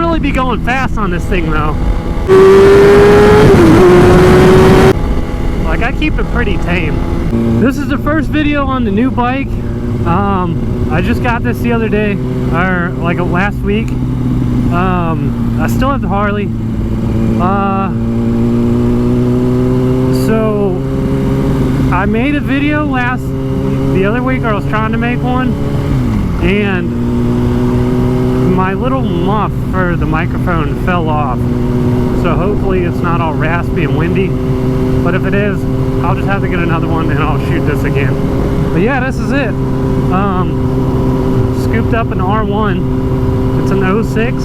really be going fast on this thing though. Like, I keep it pretty tame. This is the first video on the new bike. I just got this the other day, or like last week. I still have the Harley. So I made a video the other week, or I was trying to make one, and my little muff for the microphone fell off. So hopefully it's not all raspy and windy, but if it is, I'll just have to get another one and I'll shoot this again. But yeah, this is it. Scooped up an R1. It's an 06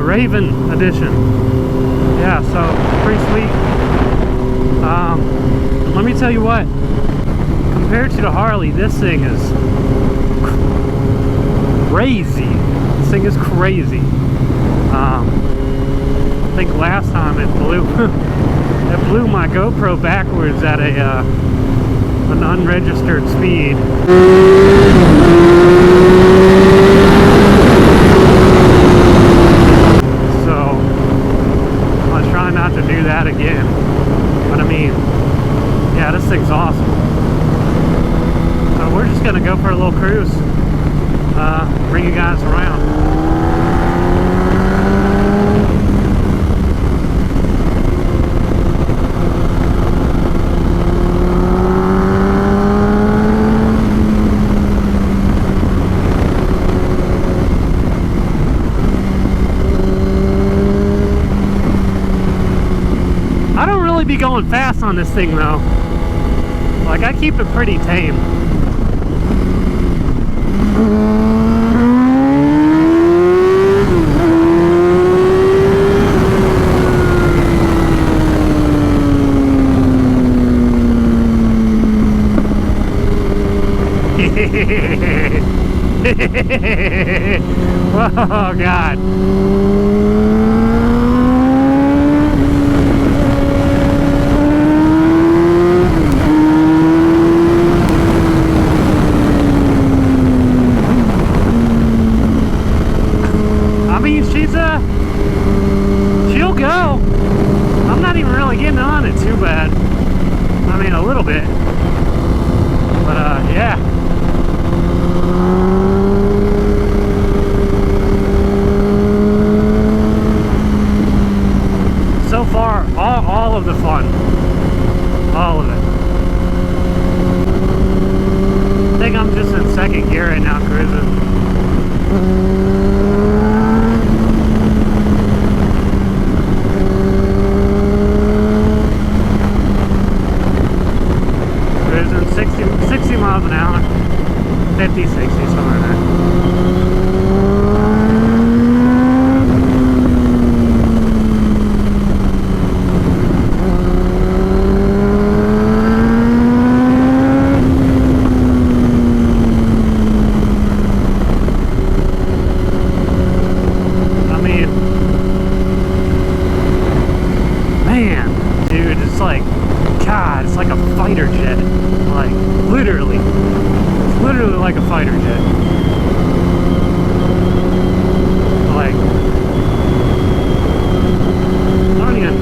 Raven edition. Yeah, so pretty sweet. Let me tell you what, compared to the Harley, this thing is crazy. This thing is crazy. I think last time it blew it blew my GoPro backwards at an unregistered speed. So I'll try not to do that again. But I mean, yeah, this thing's awesome. So we're just gonna go for a little cruise. Bring you guys around. I don't really be going fast on this thing though. Like, I keep it pretty tame. Oh God. I mean, she'll go. I'm not even really getting on it too bad. I mean, a little bit. But yeah. So far, all of the fun. All of it. I think I'm just in second gear right now, cruising. Cruising 60 miles an hour. 50, 60, something like that. Like a fighter jet. Like, I don't even.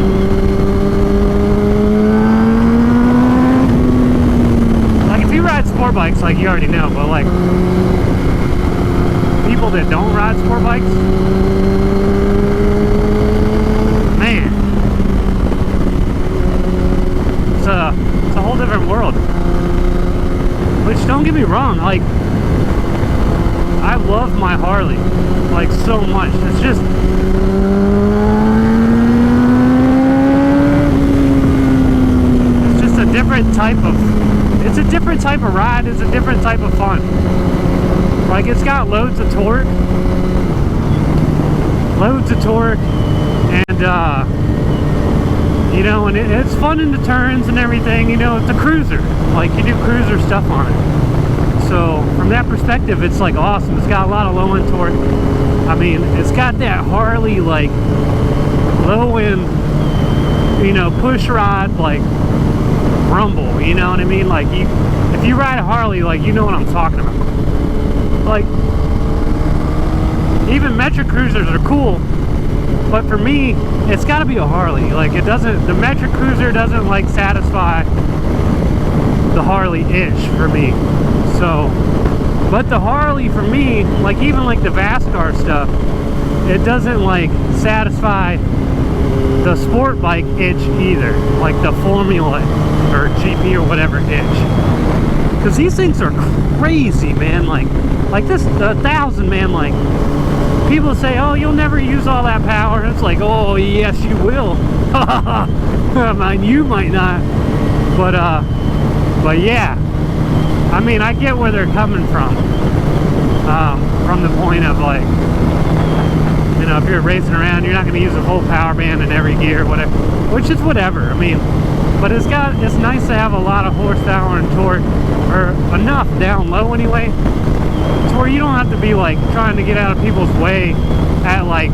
Like, if you ride sport bikes, like, you already know, but like, people that don't ride sport bikes, man, it's a whole different world. Which, don't get me wrong, like, I love my Harley, like, so much. It's just, a different type of, it's a different type of ride, it's a different type of fun. Like, it's got loads of torque, and, you know, and it's fun in the turns and everything. You know, it's a cruiser. Like, you do cruiser stuff on it. So, from that perspective, it's, like, awesome. It's got a lot of low-end torque. I mean, it's got that Harley, like, low-end, you know, push rod, like, rumble. You know what I mean? Like, if you ride a Harley, like, you know what I'm talking about. Like, even metric cruisers are cool, but for me, it's got to be a Harley. Like, it doesn't, the metric cruiser doesn't like satisfy the Harley itch for me. So, but the Harley for me, like even like the Vascar stuff, it doesn't like satisfy the sport bike itch either, like the Formula or GP or whatever itch, because these things are crazy, man. Like this, the 1000, man. Like, people say, oh, you'll never use all that power. It's like, oh yes you will. I mean, you might not, but yeah, I mean, I get where they're coming from the point of, like, you know, if you're racing around, you're not going to use a full power band in every gear, whatever, which is whatever. I mean, but it's nice to have a lot of horsepower and torque, or enough down low anyway, to where you don't have to be like trying to get out of people's way at like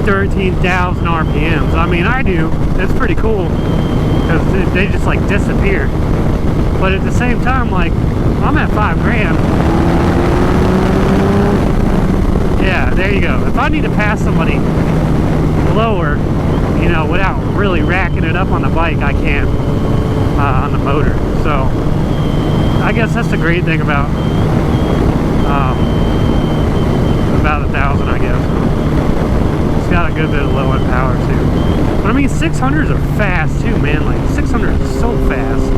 13,000 RPMs. I mean, I do. It's pretty cool because they just like disappear. But at the same time, like, I'm at $5,000. Yeah, there you go. If I need to pass somebody lower, you know, without really racking it up on the bike, I can on the motor. So I guess that's the great thing about the 1000, I guess. It's got a good bit of low end power too. But I mean, 600s are fast too, man. Like 600 is so fast.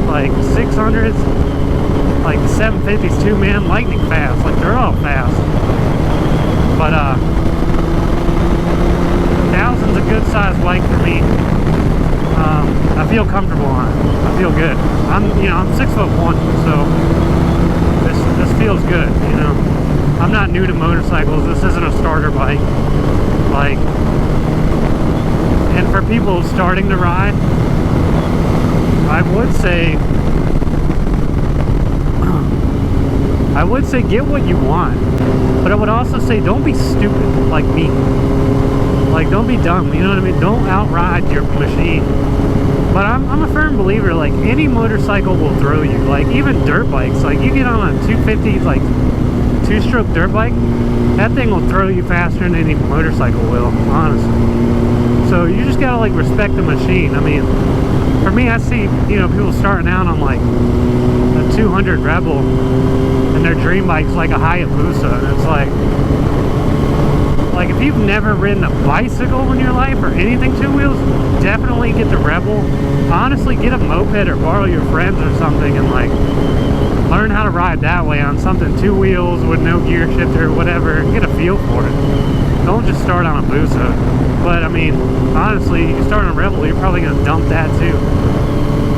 Like 600s, like 750s too, man. Lightning fast. Like, they're all fast. But 1000's a good size bike for me. I feel comfortable on it. I feel good. I'm 6'1", so this feels good, you know. I'm not new to motorcycles. This isn't a starter bike. Like, and for people starting to ride, I would say get what you want, but I would also say don't be stupid like me. Like, don't be dumb, you know what I mean? Don't outride your machine. But I'm a firm believer, like, any motorcycle will throw you. Like, even dirt bikes, like, you get on a 250, like, two-stroke dirt bike, that thing will throw you faster than any motorcycle will, honestly. So you just gotta, like, respect the machine. I mean, for me, I see, you know, people starting out on, like, a 200 Rebel, and their dream bike's like a Hayabusa, and it's like, if you've never ridden a bicycle in your life or anything two wheels, definitely get the Rebel. Honestly, get a moped or borrow your friends or something and like learn how to ride that way on something two wheels with no gear shifter or whatever. Get a feel for it. Don't just start on a Busa. But I mean, honestly, you start on a Rebel, you're probably gonna dump that too.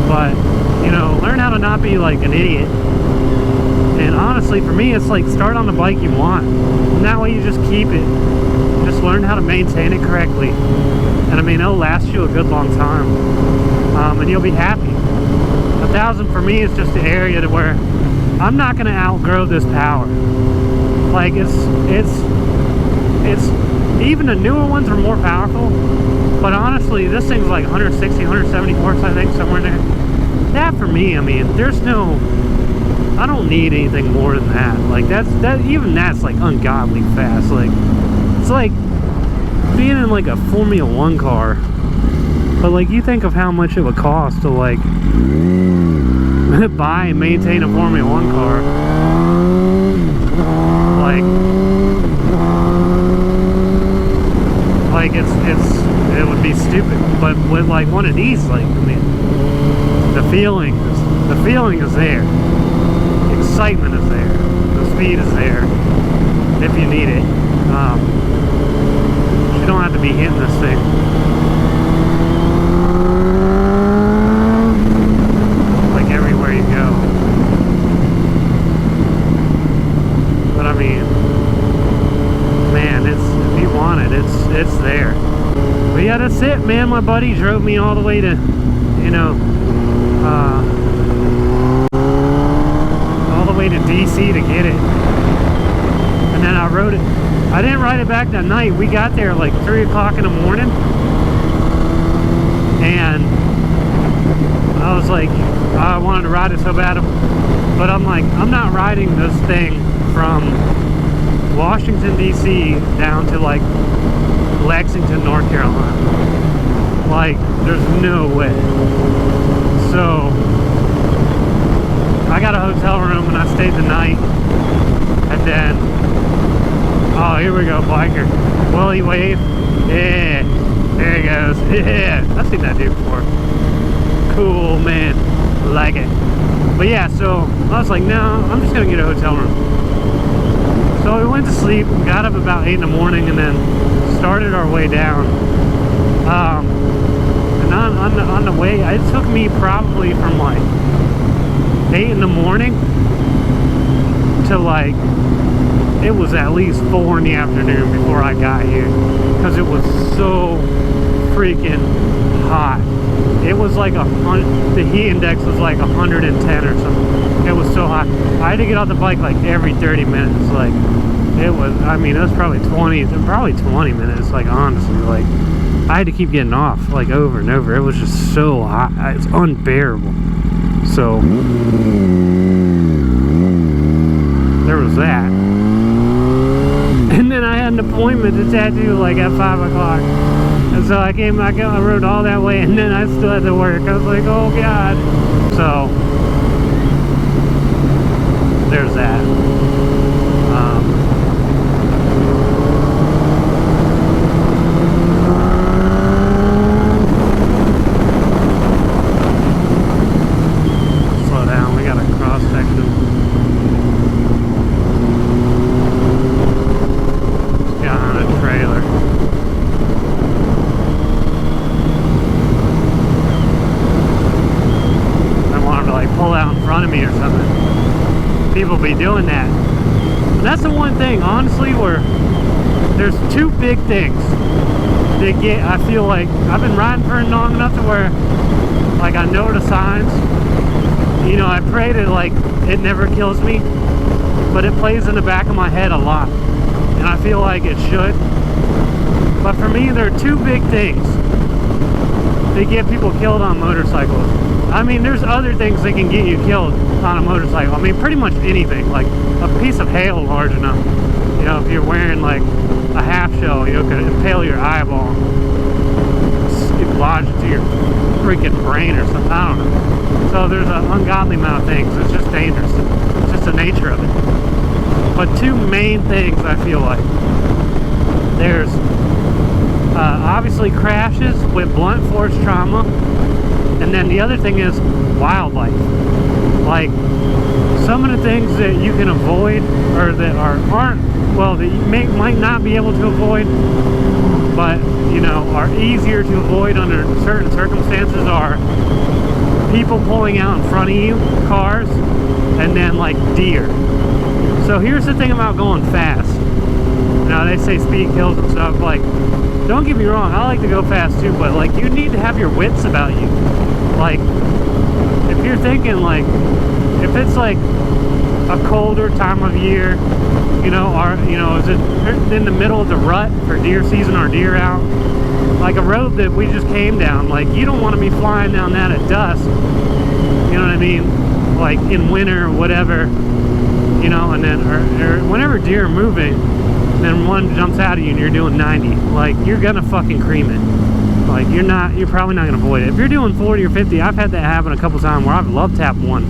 But, you know, learn how to not be like an idiot. And honestly, for me, it's like, start on the bike you want. And that way you just keep it. Just learn how to maintain it correctly. And I mean, it'll last you a good long time. And you'll be happy. 1000 for me is just the area to where I'm not going to outgrow this power. Like, it's even the newer ones are more powerful. But honestly, this thing's like 160, 170 horse, I think, somewhere in there. That for me, I mean, there's no... I don't need anything more than that. Like, even that's like ungodly fast. Like, it's like being in like a Formula 1 car. But like, you think of how much it would cost to like buy and maintain a Formula 1 car. Like it would be stupid. But with like one of these, like, I mean, the feeling is there. Excitement is there. The speed is there if you need it. You don't have to be hitting this thing. Like everywhere you go. But I mean, man, if you want it, it's there. But yeah, that's it, man. My buddy drove me all the way to, you know, to DC to get it, and then I rode it. I didn't ride it back that night. We got there like 3 o'clock in the morning, and I was like, I wanted to ride it so bad, but I'm like, I'm not riding this thing from Washington, D.C. down to like Lexington, North Carolina. Like, there's no way. So I got a hotel room and I stayed the night. And then, oh, here we go, biker. Will he wave? Yeah, there he goes. Yeah, I've seen that dude before. Cool, man. Like it. But yeah, so I was like, no, I'm just gonna get a hotel room. So we went to sleep, got up about 8 in the morning, and then started our way down. And on the way, it took me probably from like 8 in the morning to like, it was at least 4 in the afternoon before I got here, because it was so freaking hot. It was like the heat index was like 110 or something. It was so hot. I had to get off the bike like every 30 minutes. Like, it was, I mean, it was probably 20 minutes, like, honestly. Like, I had to keep getting off, like, over and over. It was just so hot. It's unbearable. So there was that. And then I had an appointment to tattoo like at 5 o'clock. And so I rode all that way, and then I still had to work. I was like, oh God. So there's that. Slow down, we got a cross section. Got on a trailer. Pull out in front of me or something. People be doing that. And that's the one thing, honestly, where there's two big things that get, I feel like, I've been riding for long enough to where, like, I know the signs. You know, I pray that, like, it never kills me, but it plays in the back of my head a lot. And I feel like it should. But for me, there are two big things that get people killed on motorcycles. I mean, there's other things that can get you killed on a motorcycle. I mean, pretty much anything. Like a piece of hail large enough. You know, if you're wearing like a half shell, you know, could impale your eyeball, lodge it to your freaking brain or something. I don't know. So there's an ungodly amount of things. It's just dangerous. It's just the nature of it. But two main things, I feel like. There's obviously crashes with blunt force trauma. And then the other thing is wildlife. Like, some of the things that you can avoid, or that aren't, well, that you might not be able to avoid, but, you know, are easier to avoid under certain circumstances, are people pulling out in front of you, cars, and then, like, deer. So here's the thing about going fast. You know, they say speed kills and stuff. Like, don't get me wrong, I like to go fast too, but, like, you need to have your wits about you. Like, if you're thinking, like, if it's like a colder time of year, you know, or, you know, is it in the middle of the rut for deer season or deer out, like a road that we just came down, like, you don't want to be flying down that at dusk, you know what I mean, like in winter or whatever, you know, and then or whenever deer are moving, then one jumps out at you and you're doing 90, like, you're gonna fucking cream it. Like, you're probably not gonna avoid it. If you're doing 40 or 50, I've had that happen a couple times where I've love tapped one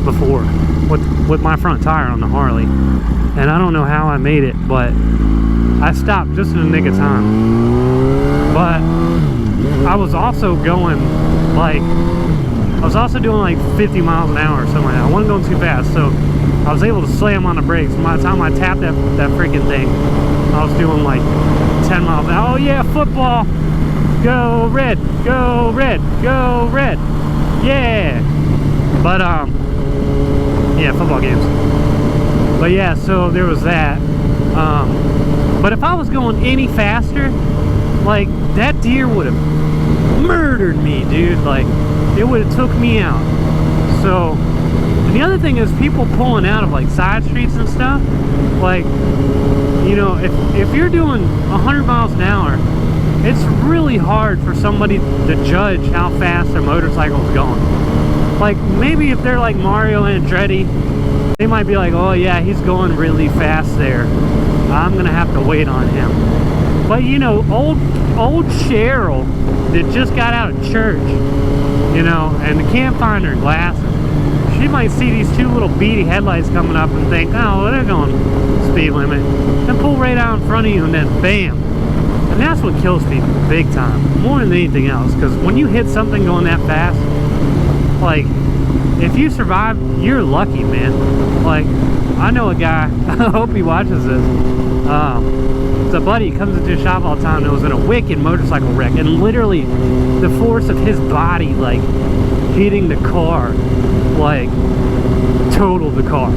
before with my front tire on the Harley, and I don't know how I made it, but I stopped just in the nick of time. But I was also going like, I was also doing like 50 miles an hour or something like that. I wasn't going too fast, so I was able to slam on the brakes. By the time I tapped that freaking thing, I was doing like 10 miles an hour. Oh yeah, football! Go red! Go red! Go red! Yeah! But yeah, football games. But yeah, so there was that. But if I was going any faster, like, that deer would have murdered me, dude. Like, it would have took me out. So, and the other thing is people pulling out of like side streets and stuff. Like, you know, if you're doing 100 miles an hour, it's really hard for somebody to judge how fast their motorcycle is going. Like, maybe if they're like Mario Andretti, They might be like, oh yeah, he's going really fast there. I'm gonna have to wait on him. But you know, old Cheryl that just got out of church, you know, and can't find her glasses, she might see these two little beady headlights coming up and think, oh, well, they're going speed limit, and pull right out in front of you, and then bam. And that's what kills people big time, more than anything else, because when you hit something going that fast, like, if you survive, you're lucky, man. Like, I know a guy, I hope he watches this, it's a buddy, he comes into a shop all the time, and was in a wicked motorcycle wreck, and literally the force of his body, like, hitting the car, like, totaled the car.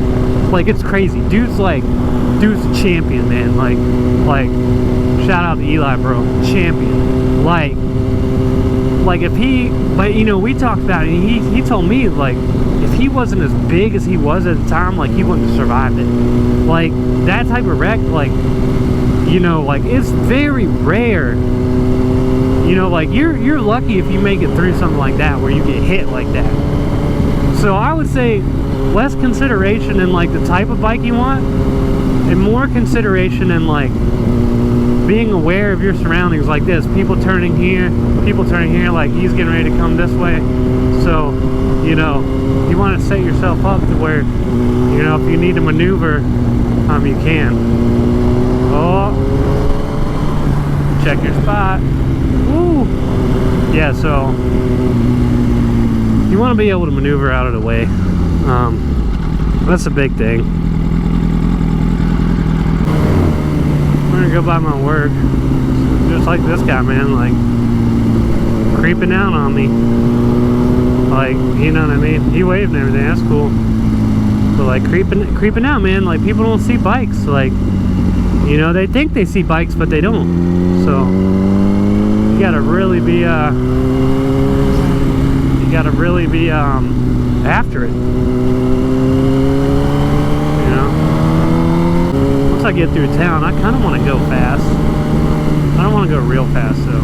Like, it's crazy. Dude's a champion, man. Like, shout out to Eli, bro. Champion. Like if he, but you know, we talked about it, and he told me, like, if he wasn't as big as he was at the time, like, he wouldn't have survived it. Like, that type of wreck, like, you know, like, it's very rare. You know, like, you're lucky if you make it through something like that, where you get hit like that. So I would say less consideration in, like, the type of bike you want, and more consideration in, like, being aware of your surroundings, like this. People turning here, like, he's getting ready to come this way. So, you know, you want to set yourself up to where, you know, if you need to maneuver, you can. Oh, check your spot. Woo! Yeah, so you want to be able to maneuver out of the way. That's a big thing. I'm gonna go by my work, just like this guy, man, like, creeping out on me. Like, you know what I mean? He waved and everything, that's cool. But, like, creeping out, man. Like, people don't see bikes. Like, you know, they think they see bikes, but they don't. So you gotta really be after it. You know, once I get through town, I kind of want to go fast. I don't want to go real fast, though.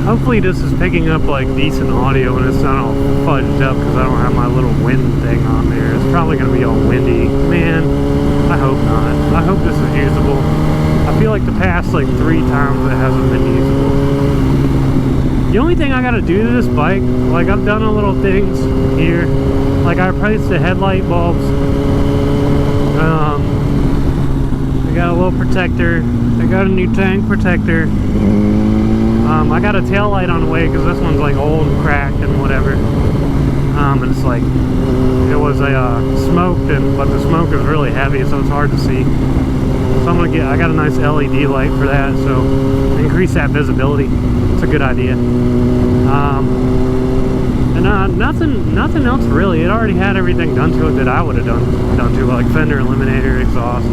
Hopefully this is picking up, like, decent audio and it's not all fudged up because I don't have my little wind thing on there. It's probably going to be all windy. Man, I hope not. I hope this is usable. I feel like the past, like, 3 times it hasn't been usable. The only thing I got to do to this bike, like, I've done a little things here. Like, I replaced the headlight bulbs. I got a little protector. I got a new tank protector. I got a tail light on the way because this one's, like, old and cracked and whatever. And it's like, it was smoked, but the smoke is really heavy, so it's hard to see. So I got a nice LED light for that, so increase that visibility. It's a good idea. And nothing else really. It already had everything done to it that I would have done to it, like fender eliminator, exhaust,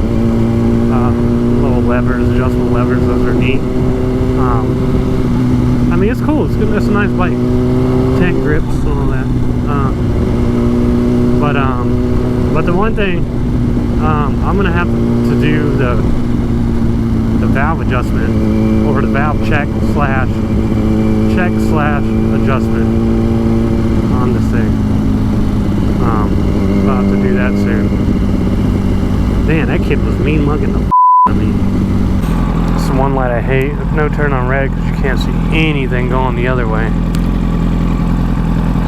little levers, adjustable levers. Those are neat. I mean, it's cool. It's good. It's a nice bike. Tank grips and all that. But the one thing, I'm gonna have to do the valve adjustment, or the valve check slash adjustment on this thing. I'll have to do that soon. Man, that kid was mean mugging the I mean. It's the one light I hate. No turn on red because you can't see anything going the other way.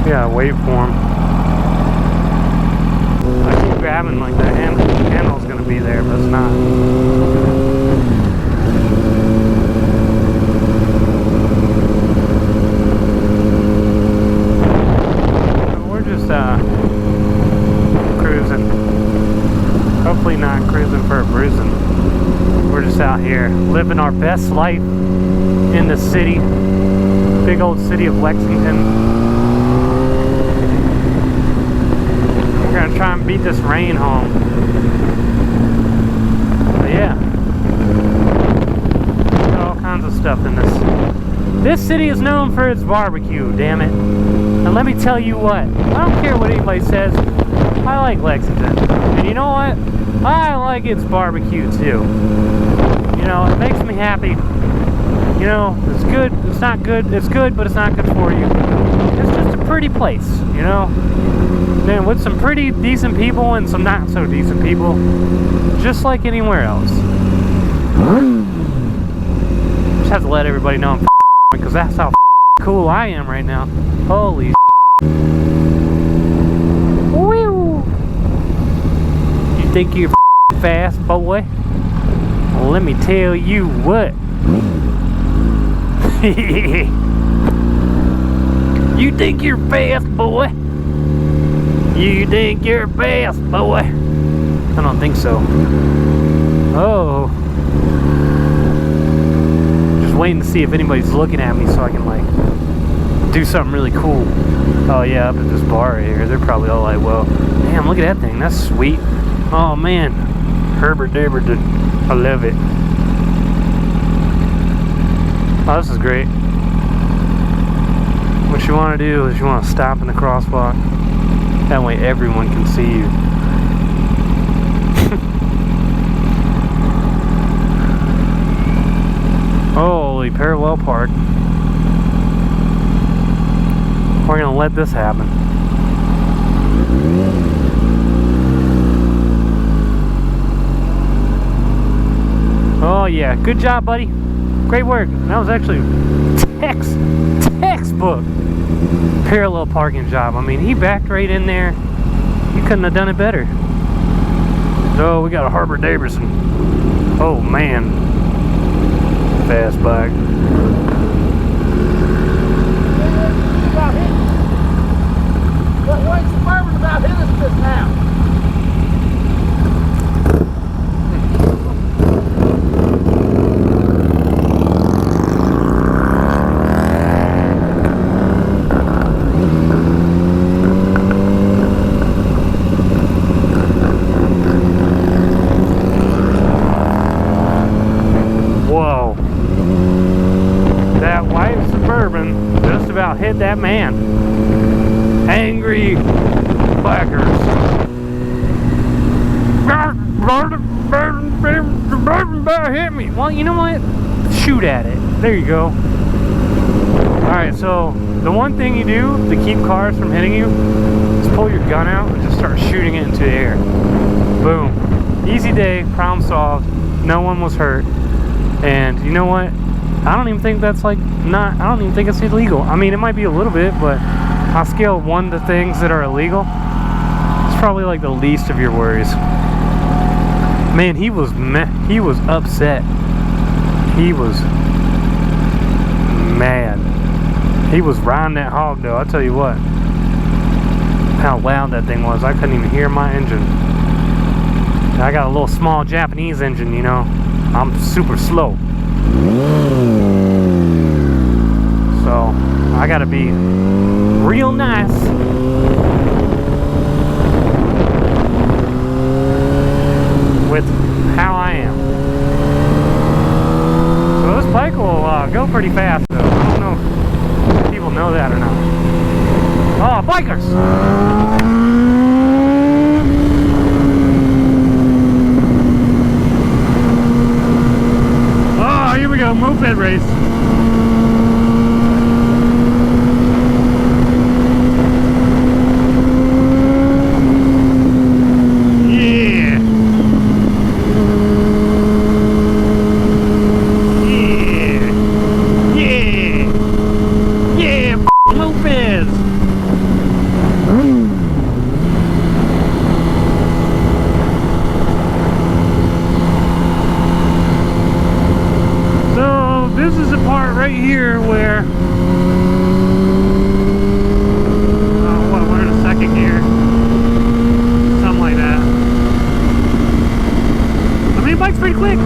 Yeah, wait for him. I keep grabbing, like, the handle's gonna be there, but it's not. We're just cruising. Hopefully not cruising for a bruising. We're just out here living our best life in the city, big old city of Lexington. We're gonna try and beat this rain home. But yeah, got all kinds of stuff in this. This city is known for its barbecue, damn it. And let me tell you what, I don't care what anybody says, I like Lexington. And you know what? I like its barbecue too. You know, it makes me happy. You know, it's good, it's not good, it's good, but it's not good for you. It's just a pretty place, you know? Man, with some pretty decent people and some not so decent people, just like anywhere else. Just have to let everybody know I'm because that's how cool I am right now. Holy Woo! You think you're fast, boy? Well, let me tell you what. You think you're fast, boy? You think you're fast, boy? I don't think so. Oh. Just waiting to see if anybody's looking at me so I can, like, do something really cool. Oh, yeah, up at this bar right here. They're probably all like, well, damn, look at that thing. That's sweet. Oh, man. Herbert Daverton. I love it. Oh, this is great. What you want to do is you want to stop in the crosswalk. That way everyone can see you. Holy parallel park. We're gonna let this happen. Oh yeah, good job, buddy. Great work. That was actually textbook parallel parking job. I mean, he backed right in there. You couldn't have done it better. Oh, we got a Harley Davidson. Oh man, fast bike. What's Suburban about hitting us just now? Whoa. That white Suburban just about hit that man. Angry blackers. Hit me. Well, you know what? Shoot at it. There you go. Alright, so the one thing you do to keep cars from hitting you is pull your gun out and just start shooting it into the air. Boom. Easy day, problem solved. No one was hurt. And you know what? I don't even think that's like I don't even think it's illegal. I mean, it might be a little bit, but on a scale of 1 to things that are illegal, it's probably like the least of your worries. Man, he was upset. He was mad. He was riding that hog though, I'll tell you what. How loud that thing was. I couldn't even hear my engine. I got a little small Japanese engine, you know. I'm super slow. So, I gotta be real nice. With how I am. So this bike will go pretty fast though. I don't know if people know that or not. Oh, bikers! Oh, here we go, moped race. This is the part right here where we're in a second gear, something like that. I mean, the bike's pretty quick.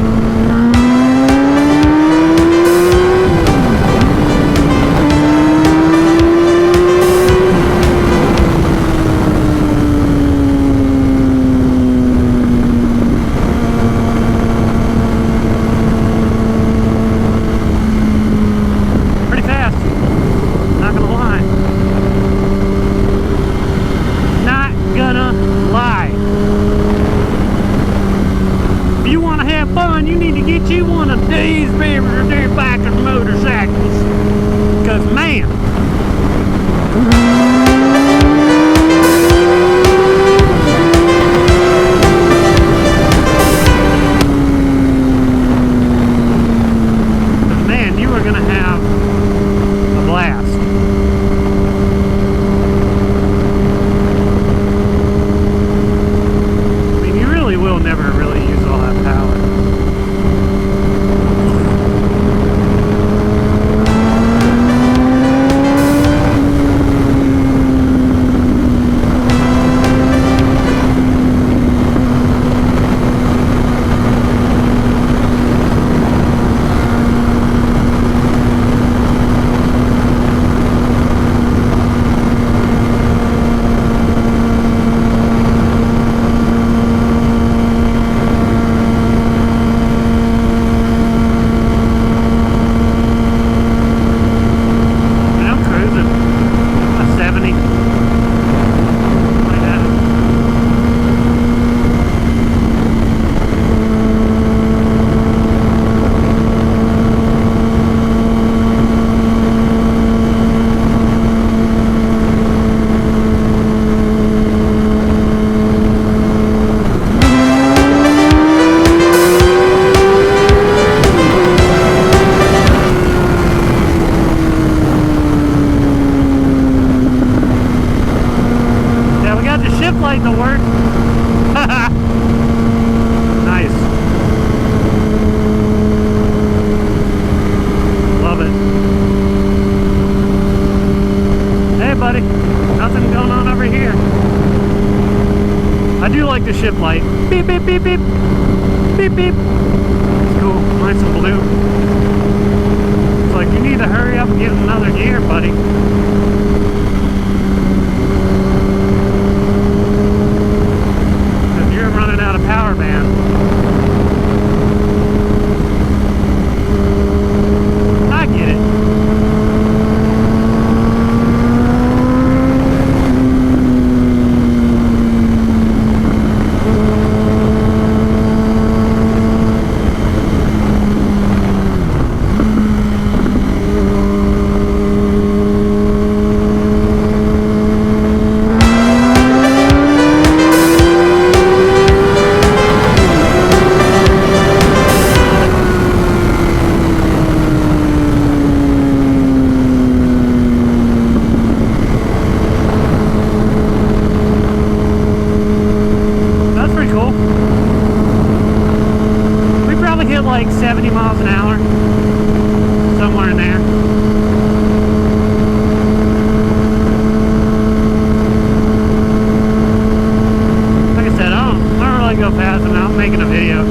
Fun, you need to get you one of these dirt bike and motorcycles, because man, never really use all that power. To work. Nice. Love it. Hey buddy, nothing going on over here. I do like the ship light. Beep beep beep beep. Beep beep. It's cool, nice and blue. It's like you need to hurry up and get another gear, buddy. Power band. I get it. Like 70 miles an hour, somewhere in there. Like I said, I don't really go fast. I'm out making a video.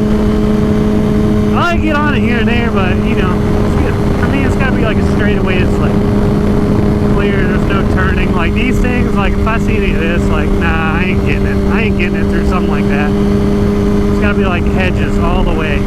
I like to get on it here and there, but you know, for me, it's gotta be like a straightaway. It's like clear. There's no turning. Like these things, like if I see any of this, like nah, I ain't getting it. I ain't getting it through something like that. It's gotta be like hedges all the way.